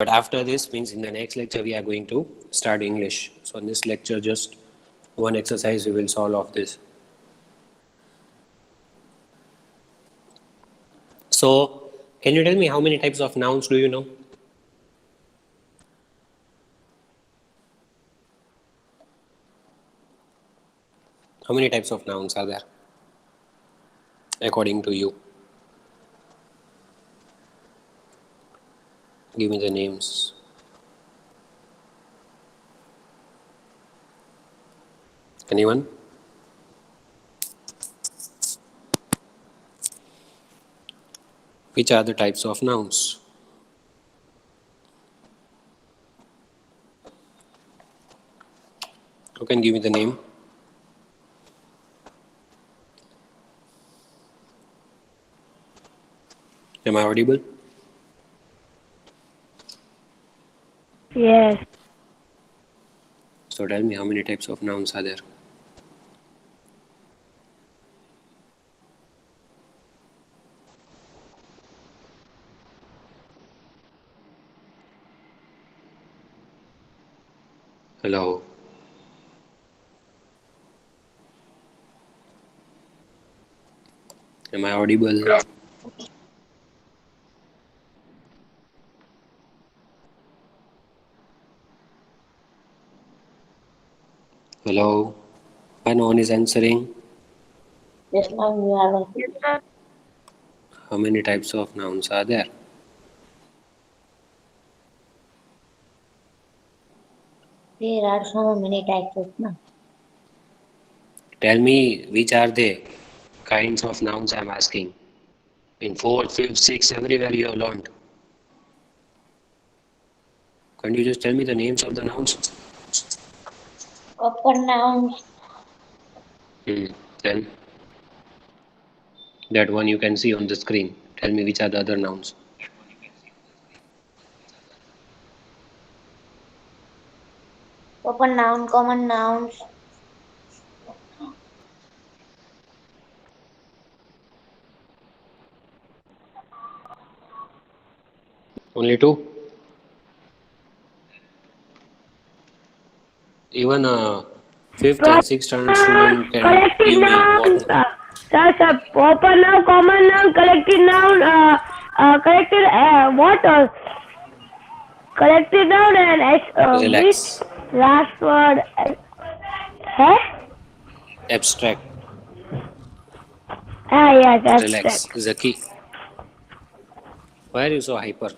But after this means in the next lecture we are going to start English. So in this lecture just one exercise we will solve of this. So can you tell me how many types of nouns do you know? How many types of nouns are there according to you? Give me the names. Anyone? Which are the types of nouns? Who can give me the name? Am I audible? Yes. So tell me how many types of nouns are there? Hello. Am I audible? Hello. Why no one is answering? Yes, ma'am, you are. Yes, sir. How many types of nouns are there? There are so many types of nouns. Tell me which are the kinds of nouns I'm asking. In 4th, 5th, 6th, everywhere you have learned. Can't you just tell me the names of the nouns? Proper nouns, Then that one you can see on the screen. Tell me which are the other nouns. proper noun, common nouns, Only two? Even a 5th and 6th standard student can Collective give me noun. what? Sir, proper noun, common noun, collective noun, collective, what? Collective noun and which Relax. last word? Huh? Abstract. Yes, Relax. abstract. Zaki. Why are you so hyper?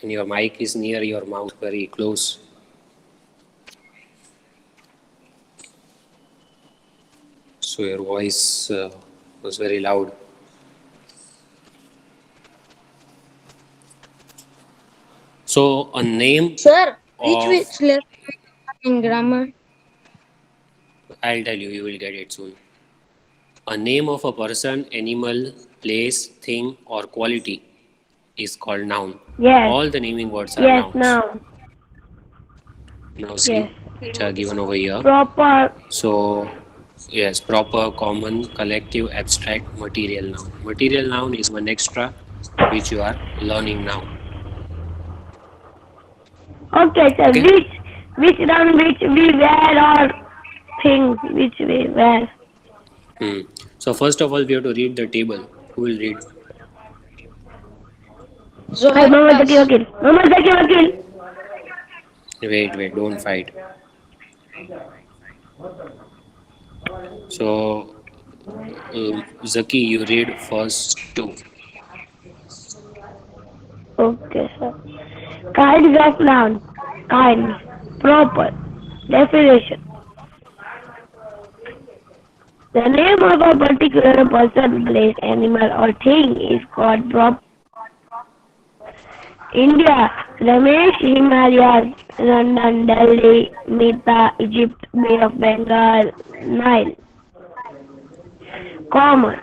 And your mic is near your mouth, very close. So your voice was very loud. So a name Sir, which of, lesson in grammar? I'll tell you, you will get it soon. A name of a person, animal, place, thing or quality is called noun. Yes. All the naming words are Yes, nouns. noun. Now see, Yes. which are given over here. Proper. So yes, proper, common, collective, abstract, material noun. Material noun is one extra which you are learning now. Okay, sir. Okay? Which noun which we wear or thing which we wear? So first of all, we have to read the table. Who will read? Zohar Mohammed Zaki class. Wakil. Mohammed Zaki Wakil. Wait, don't fight. So, Zaki, you read first two. Okay, sir. Kinds of noun. Kind. Proper. Definition. The name of a particular person, place, animal, or thing is called proper. India, Ramesh, Himalayas, London, Delhi, Mita, Egypt, Bay of Bengal, Nile. Common.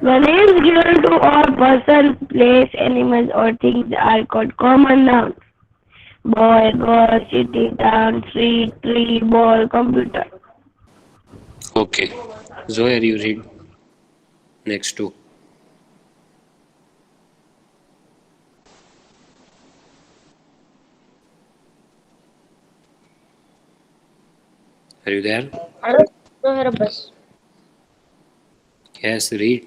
The names given to all person, place, animals, or things are called common nouns. Boy, girl, city, town, street, tree, ball, computer. Okay. Zohar, you read next two. Are you there? जो है बस Yes, read.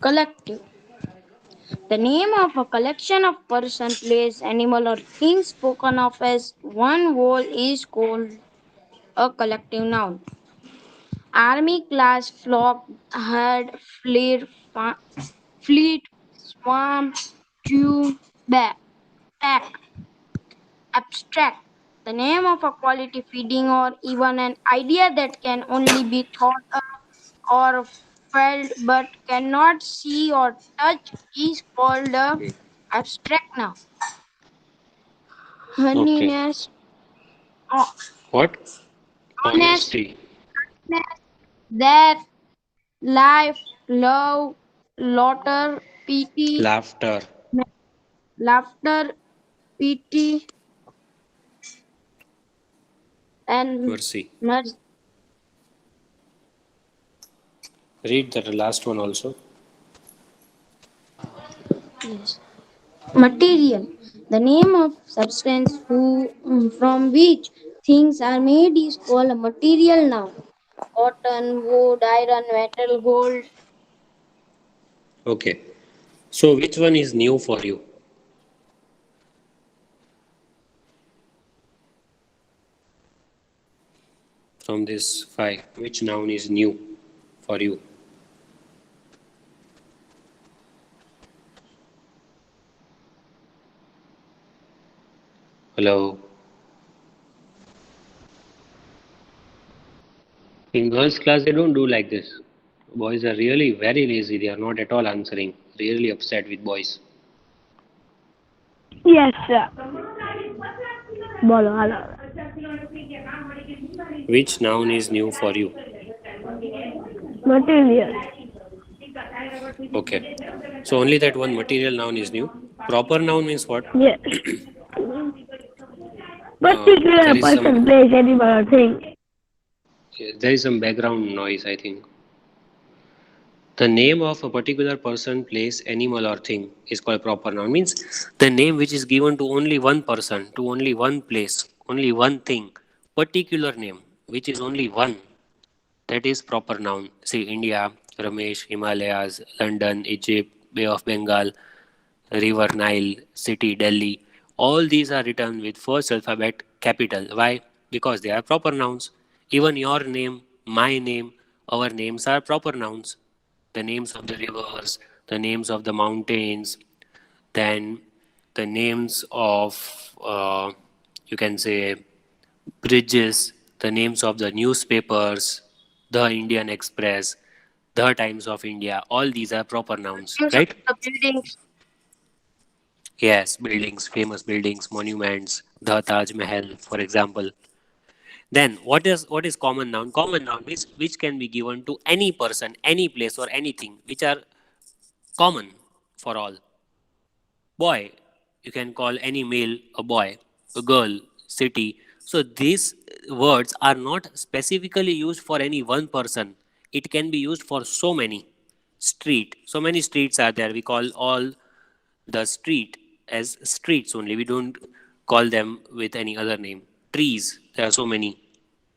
collective. The name of a collection of person, place, animal, or things spoken of as one whole is called a collective noun. Army, class, flock, herd, fleet, swarm, tube, pack. Abstract. The name of a quality, feeding, or even an idea that can only be thought of or felt but cannot see or touch is called a abstract noun. Okay. Honeyness, ho- What? honest, Honesty. death, life, love, laughter, pity, Laughter. laughter, pity, and Mercy. mercy. Read the last one also. Yes. Material. The name of substance from which things are made is called a material noun. Cotton, wood, iron, metal, gold. Okay. So which one is new for you? From this five, which noun is new for you? Hello. In girls' class, they don't do like this. Boys are really very lazy. They are not at all answering. Really upset with boys. Yes, sir. बोलो hello. Which noun is new for you? Material. Okay. So only that one material noun is new. Proper noun means what? Yes. Particular There is some person, place, animal, or thing. background noise, I think. The name of a particular person, place, animal, or thing is called proper noun. Means the name which is given to only one person, to only one place, only one thing, particular name which is only one. That is proper noun. See, India, Ramesh, Himalayas, London, Egypt, Bay of Bengal, River Nile, City, Delhi. All these are written with first alphabet capital. Why? Because they are proper nouns. Even your name, my name, our names are proper nouns. The names of the rivers, the names of the mountains, then the names of, you can say, bridges, the names of the newspapers, the Indian Express, the Times of India, all these are proper nouns, Names of right? the buildings. Yes, buildings, famous buildings, monuments, the Taj Mahal, for example. Then what is common noun? Common noun means which can be given to any person, any place, or anything, which are common for all. Boy, you can call any male a boy, a girl, city. So these words are not specifically used for any one person. It can be used for so many. Street, so many streets are there. We call all the street as streets only. We don't call them with any other name. Trees, there are so many.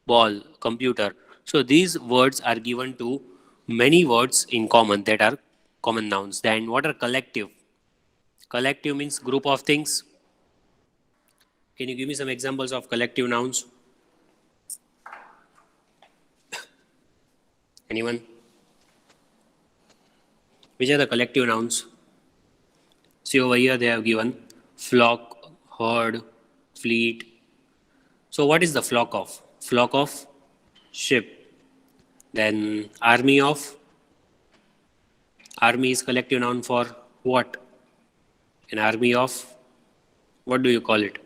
Ball, computer. So these words are given to many words in common that are common nouns. Then what are collective? Collective means group of things. Can you give me some examples of collective nouns? Anyone? Which are the collective nouns? See over here they have given flock, herd, fleet. So what is the flock of? Flock of ship. Then army is collective noun for what? An army of, what do you call it?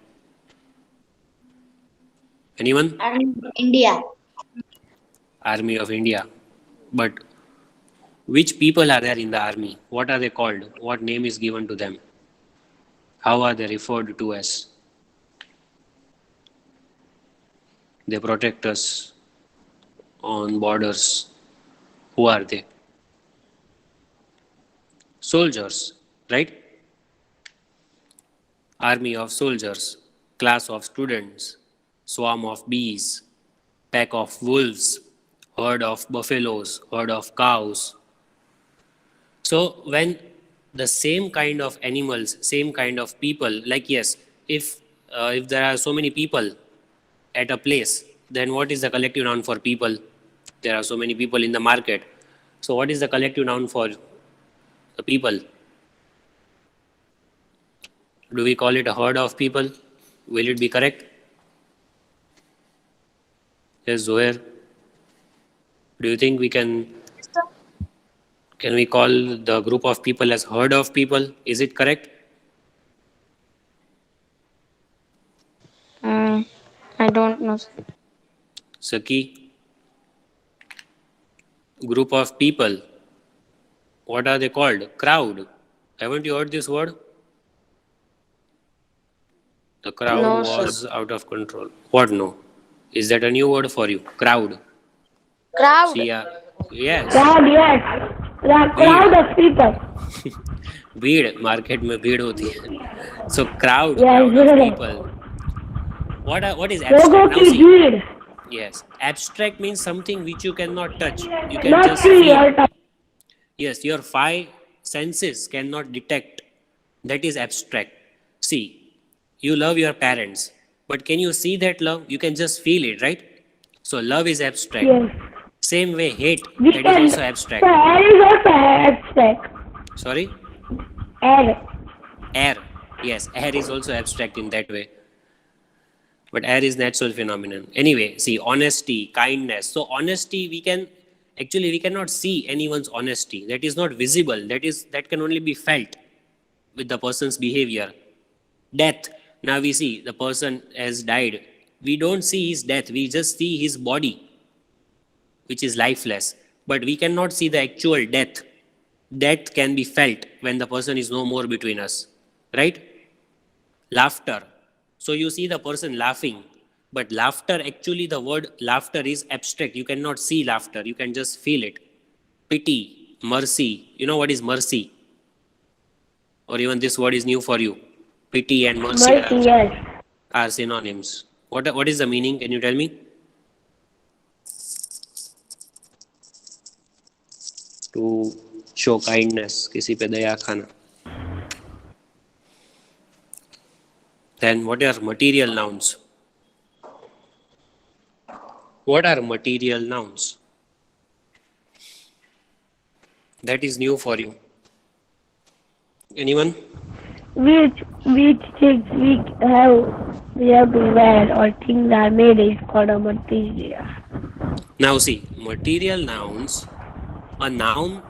Anyone? And India. Army of India. But which people are there in the army? What are they called? What name is given to them? How are they referred to as? They protect us on borders. Who are they? Soldiers, right? Army of soldiers, class of students, swarm of bees, pack of wolves, herd of buffaloes, herd of cows. So when the same kind of animals, same kind of people, like yes, if there are so many people at a place, then what is the collective noun for people? There are so many people in the market. So what is the collective noun for the people? Do we call it a herd of people? Will it be correct? Yes, Zoher. Do you think can we call the group of people as herd of people? Is it correct? I don't know. Saki, group of people. What are they called? Crowd. Haven't you heard this word? The crowd No, sir. was out of control. What no? Is that a new word for you? Crowd. Crowd. See, yes. Crowd, yes. The crowd of people. भीड़ market में भीड़ होती है. So crowd, Yes, crowd of yes. people. What is लोगों abstract? Now की see. भीड़. Yes, abstract means something which you cannot touch. You can Not just see feel. or touch. Yes, your five senses cannot detect. That is abstract. See, you love your parents, but can you see that love? You can just feel it, right? So love is abstract. Yes. Same way, hate, We that is can. also So abstract. air is also abstract. Sorry? Air. Air. Yes, air is also abstract in that way. But air is natural phenomenon. Anyway, see, honesty, kindness. So honesty, we cannot see anyone's honesty. That is not visible. That can only be felt with the person's behavior. Death. Now we see the person has died. We don't see his death. We just see his body, which is lifeless. But we cannot see the actual death. Death can be felt when the person is no more between us. Right? Laughter. So you see the person laughing, but laughter, actually the word laughter is abstract. You cannot see laughter, you can just feel it. Pity, mercy. You know what is mercy? Or even this word is new for you. Pity and mercy Mercy, yes. are synonyms. What is the meaning? Can you tell me? To show kindness, किसी पे दया खाना. Then what are material nouns? What are material nouns? That is new for you. Anyone? Which things we have to wear or things are made is called a material. Now see, material nouns, a noun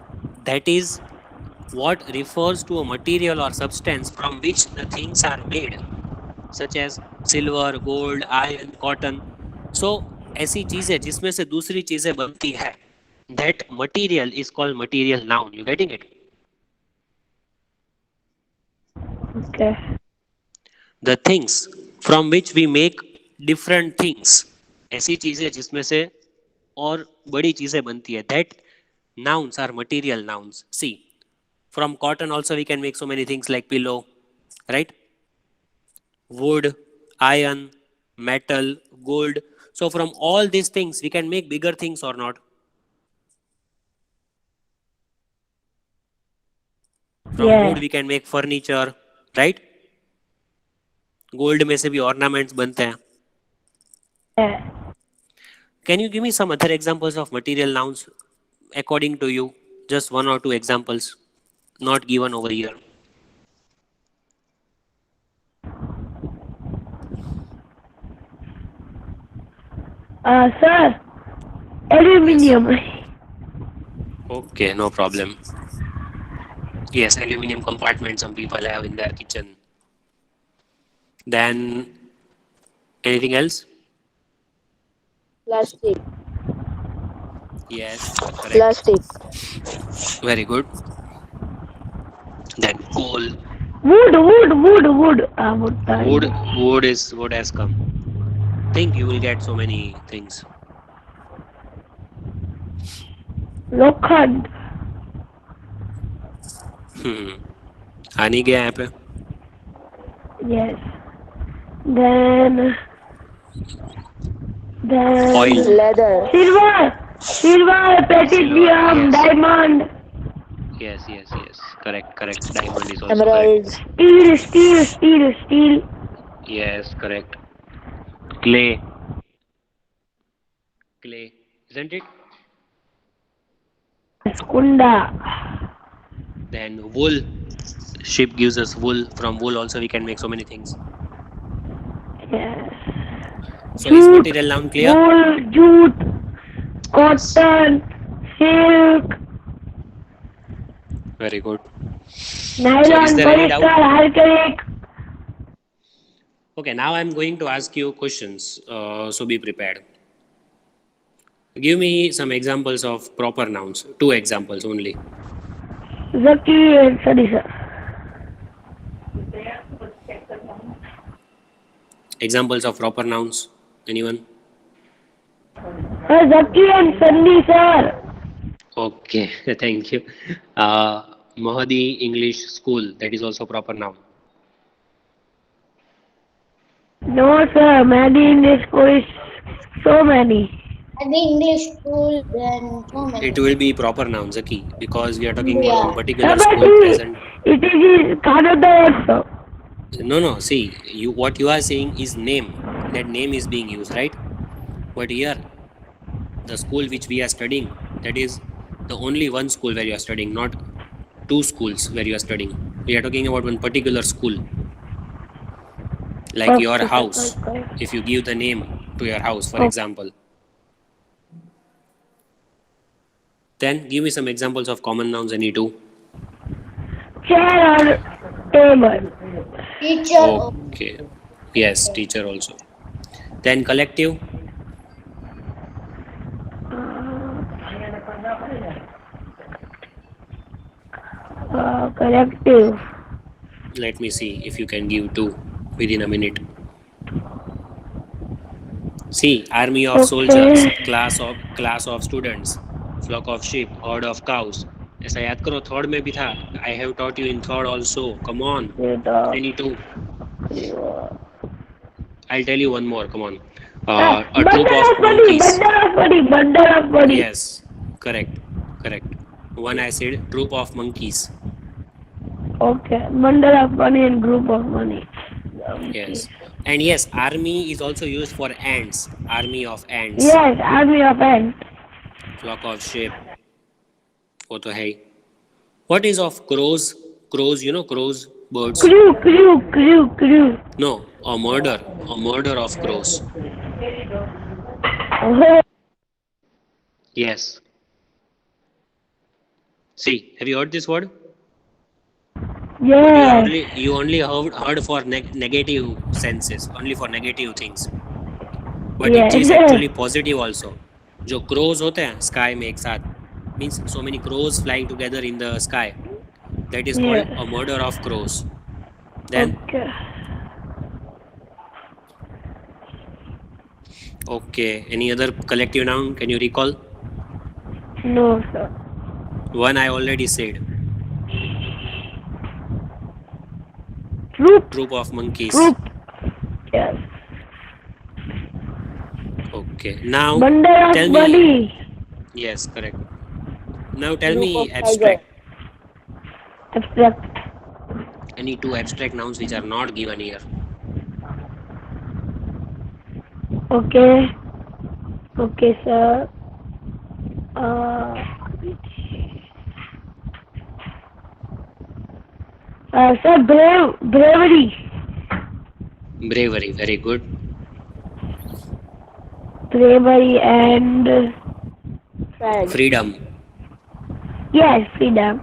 that is what refers to a material or substance from which the things are made, such as silver, gold, iron, cotton. So ऐसी चीजें जिसमें से दूसरी चीजें बनती है, that material is called material noun. You getting it? Okay. The things from which we make different things, ऐसी चीजें जिसमें से और बड़ी चीजें बनती है, that nouns are material nouns. See, from cotton also we can make so many things like pillow, right? Wood, iron, metal, gold. So from all these things we can make bigger things or not? From Yeah. wood we can make furniture, right? Gold में से भी ornaments बनते हैं. Yeah. Can you give me some other examples of material nouns according to you? Just one or two examples, not given over here. Sir, aluminium. Okay, no problem. Yes, aluminium compartment some people have in their kitchen. Then, anything else? Plastic. Yes, correct. Plastic. Very good. Then coal. Wood. Wood has come. Think you will get so many things. लोखंड. आ नहीं गया यहाँ पे. Yes. Then Then Oil. Leather. silver, platinum, Yes. diamond, Yes. Correct. Diamond is also correct. Emeralds. steel, Yes, correct. Clay. Clay, isn't it? kunda. Then wool. Sheep gives us wool. From wool also we can make so many things. Yes. So is material noun clear? Wool, jute, cotton, silk, Very good. nylon, is there any doubt? polyester, acrylic. Okay, now I'm going to ask you questions. So be prepared. Give me some examples of proper nouns. 2 examples only. Zaki and Sadisa. Examples of proper nouns. Anyone? Zaki and Sandy, sir. Okay, thank you. Mahadi English School. That is also proper noun. No, sir. Many in this school is so many. And the English school, then so many. It will be proper noun, Zaki, because we are talking about Yeah. one particular But school present. it is Kannada also. No. See, what you are saying is name. That name is being used, right? But here, the school which we are studying, that is the only one school where you are studying, not 2 schools where you are studying. We are talking about one particular school. Like your house. If you give the name to your house, for example. Then give me some examples of common nouns, any 2. Chair or table. Teacher. Okay. Yes, teacher also. Then collective. Collective. Let me see if you can give 2 within a minute. See, army of soldiers, class of students, flock of sheep, herd of cows. ऐसा याद करो, third में भी था. I have taught you in third also. Come on. Any 2. I'll tell you one more. Come on. A troop of monkeys. Bundle of body. Yes, correct. One I said troop of monkeys. Okay. Bundle of money and group of money. Yes. And yes, army is also used for ants. Army of ants. Yes, army of ants. Flock of sheep. वो तो है ही. What is of crows? Crows, you know crows, birds. Crew. No, a murder of crows. Oh, Yes. See, have you heard this word? yes. You only heard for negative senses, only for negative things. But Yes. it is actually positive also. जो crows होते हैं sky में एक साथ, means so many crows flying together in the sky. That is called Yes. a murder of crows. Then okay, any other collective noun? Can you recall? No, sir. One I already said. Troop of monkeys. Yes. Okay. Now Bundle of tell me. money. Yes, correct. Now tell Group me of abstract. Abstract. Any 2 abstract nouns which are not given here. Okay. Okay, sir. Sir, bravery. Bravery, very good. Bravery and Freedom, yes, freedom.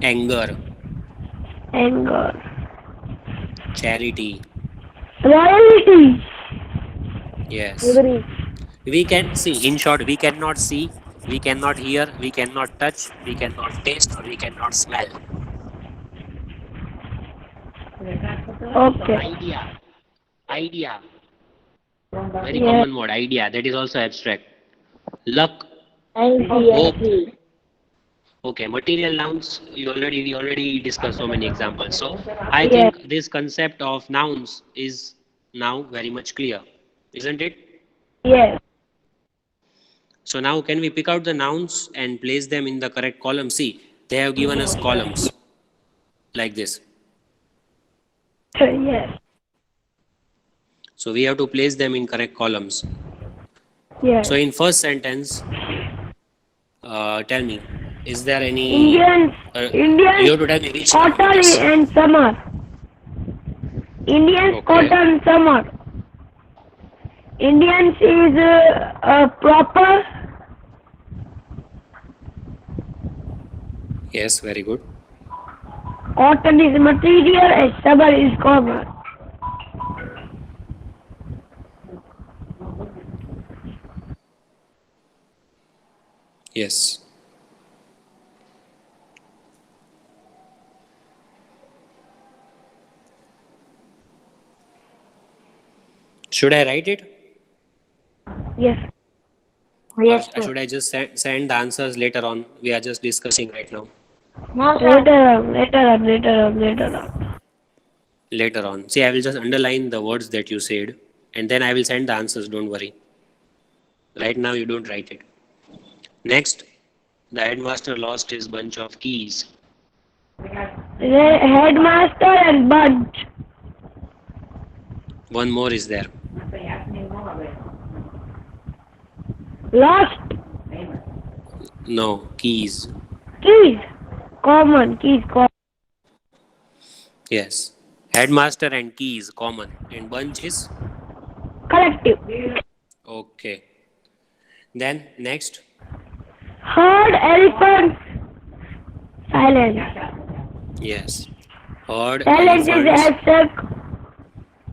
anger, Anger. charity. Loyalty. Yes. We can see, in short, we cannot see, we cannot hear, we cannot touch, we cannot taste, or we cannot smell. Okay. Idea. Very Yeah. common word, idea. That is also abstract. Luck, And hope. CSP. Okay, material nouns, we already discussed so many examples. So I Yeah. think this concept of nouns is now very much clear. isn't it? Yes. So now can we pick out the nouns and place them in the correct column? See, they have given us columns like this. Yes. So we have to place them in correct columns. Yes. So in first sentence, tell me, is there any... Indians. you have to tell me which noun it Cotton is. and summer. Indians Okay. cotton summer. Indians is proper. Yes, very good. Cotton is material and summer is common. Yes. Should I write it? Yes. Yes, Or sir. should I just send the answers later on? We are just discussing right now. No, sir. Later on. Later on. See, I will just underline the words that you said and then I will send the answers, don't worry. Right now you don't write it. Next, the headmaster lost his bunch of keys. Headmaster and bunch. One more is there. Lost. No, keys. Keys. Common. Keys common. Yes. Headmaster and keys, common. And bunch is? Collective. Okay. Then, next. Herd elephant. Silence. Yes. Herd, Silence is elephants. abstract.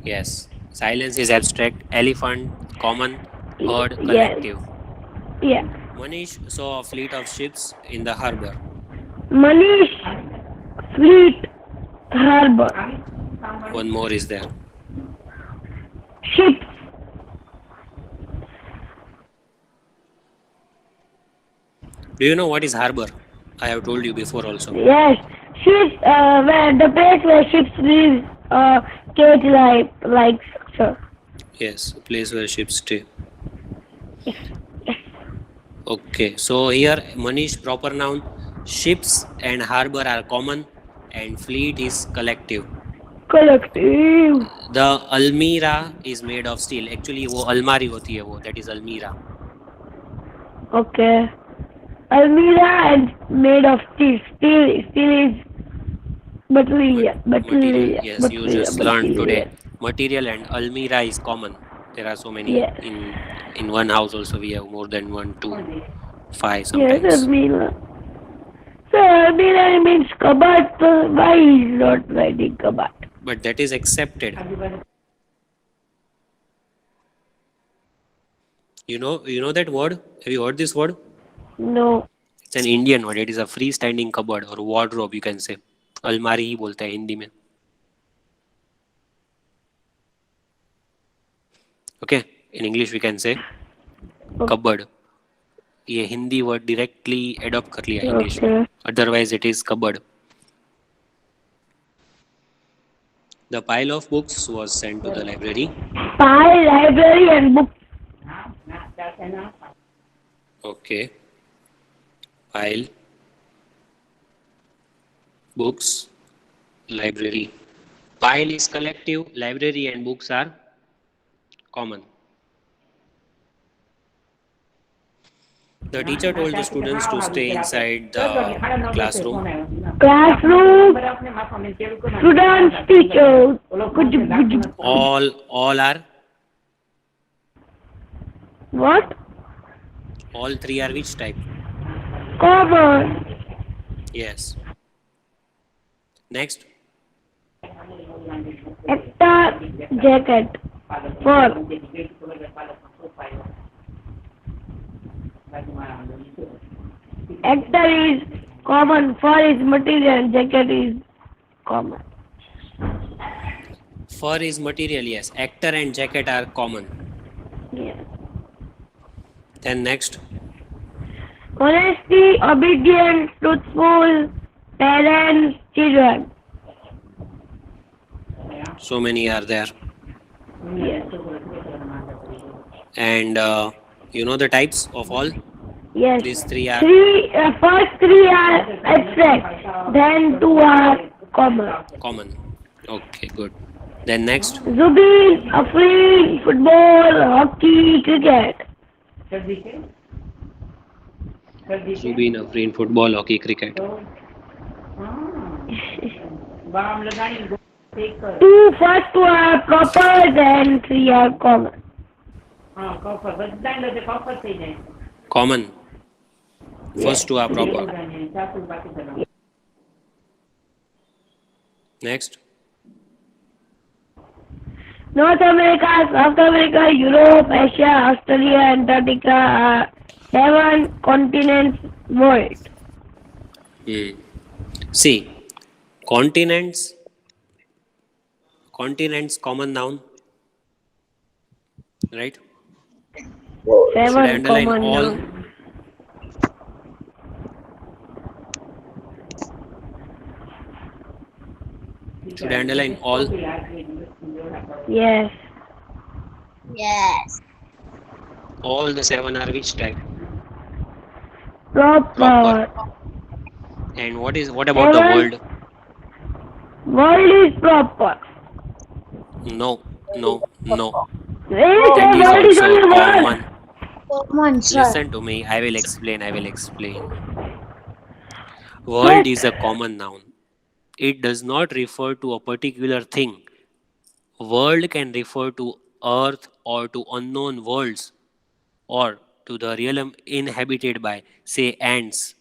Yes. Silence is abstract. Elephant, common. Herd, Yes. collective. Yeah. Manish saw a fleet of ships in the harbor. Manish. Fleet. Harbor. One more is there. Ships. Do you know what is harbor? I have told you before also. Yes. Ships. Where the place where ships live. Cage like structure. Yes, a place where ships stay. Okay, so here Manish proper noun. Ships and harbor are common and fleet is collective. Collective. The almirah is made of steel. Actually वो अलमारी होती है वो, that is almirah. Okay. Almirah and made of steel. Steel is material. Material. Yes, you just learned today. Material and almirah is common. There are so many. Yes. In one house also we have more than 1, 2, 5 Yes, sometimes. Almirah. So Almirah means cupboard. So why is not writing cupboard? But that is accepted. You know that word? Have you heard this word? No. It's an Indian word. It is a freestanding cupboard or wardrobe, you can say. अलमारी ही बोलते हैं हिंदी में. Okay, in English we can say cupboard. ये Hindi word directly adopt कर लिया English में. Okay. Otherwise it is cupboard. The pile of books was sent to the library. Pile, library and book. Okay. Pile, books, library. Pile is collective, library and books are common. The teacher told the students to stay inside the classroom. Classroom. Students, teachers. Good. All are, What? all three are which type? Common. Yes. Next. Extra jacket. For. Actor is common. Fur is material. Jacket is common. Fur is material, yes. Actor and jacket are common. Yes. Then next. Honesty, obedience, truthful, parents, children. So many are there. Yes. And you know the types of all? Yes. These three are First three are abstract, then two are common. common. Okay, good. Then next, Zubin, Afrin, football, hockey, cricket. Zubin, Afrin, football, hockey, cricket. First two are proper, then three are common. Common. First two are proper. Next, North America, South America, Europe, Asia, Australia, Antarctica are 7 continents world. see, continents. Continents, common noun, right? Should I 7 underline common all? nouns. Should I underline all? Yes. Yes. All the 7 are which type? Proper. And what about the Seven. world? World is proper. No, no, no. Yes, That is world is also only one. common. Common, sir. Listen to me. I will explain. World is a common noun. It does not refer to a particular thing. World can refer to earth or to unknown worlds or to the realm inhabited by, say, ants.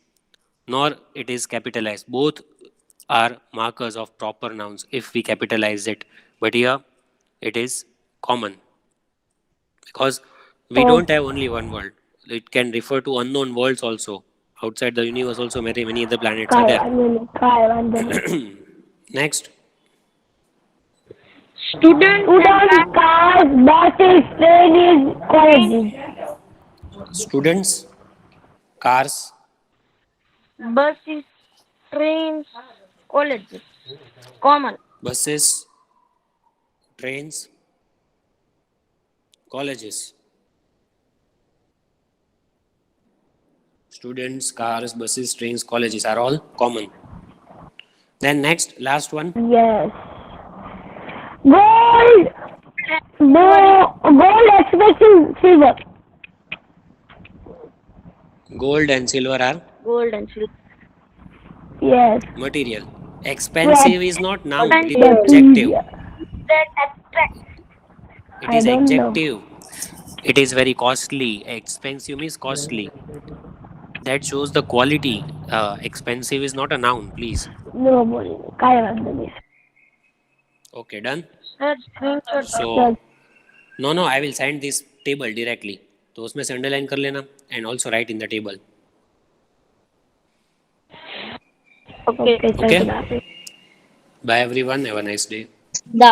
Nor it is capitalized. Both are markers of proper nouns if we capitalize it. But here it is common because we don't have only one world. It can refer to unknown worlds also. Outside the universe also many other planets are there. Next, Students Students, cars, buses, trains, colleges. students, cars, buses, trains, colleges. Common. buses, trains, colleges. Students, cars, buses, trains, colleges are all common. Then next, last one. Yes. Gold. Gold expensive silver. Gold and silver are Gold and silver. Yes. material. Expensive is not noun, it is Yes. adjective. That abstract. It I is don't know. adjective. It is very costly. Expensive means costly. That shows the quality. Expensive is not a noun, please. No, बोलिए काय वांधो नहीं. Okay, done. Sir, screenshot. So, no, I will send this table directly. तो उसमें से underline कर लेना and also write in the table. Okay, Okay. Bye everyone. Have a nice day. The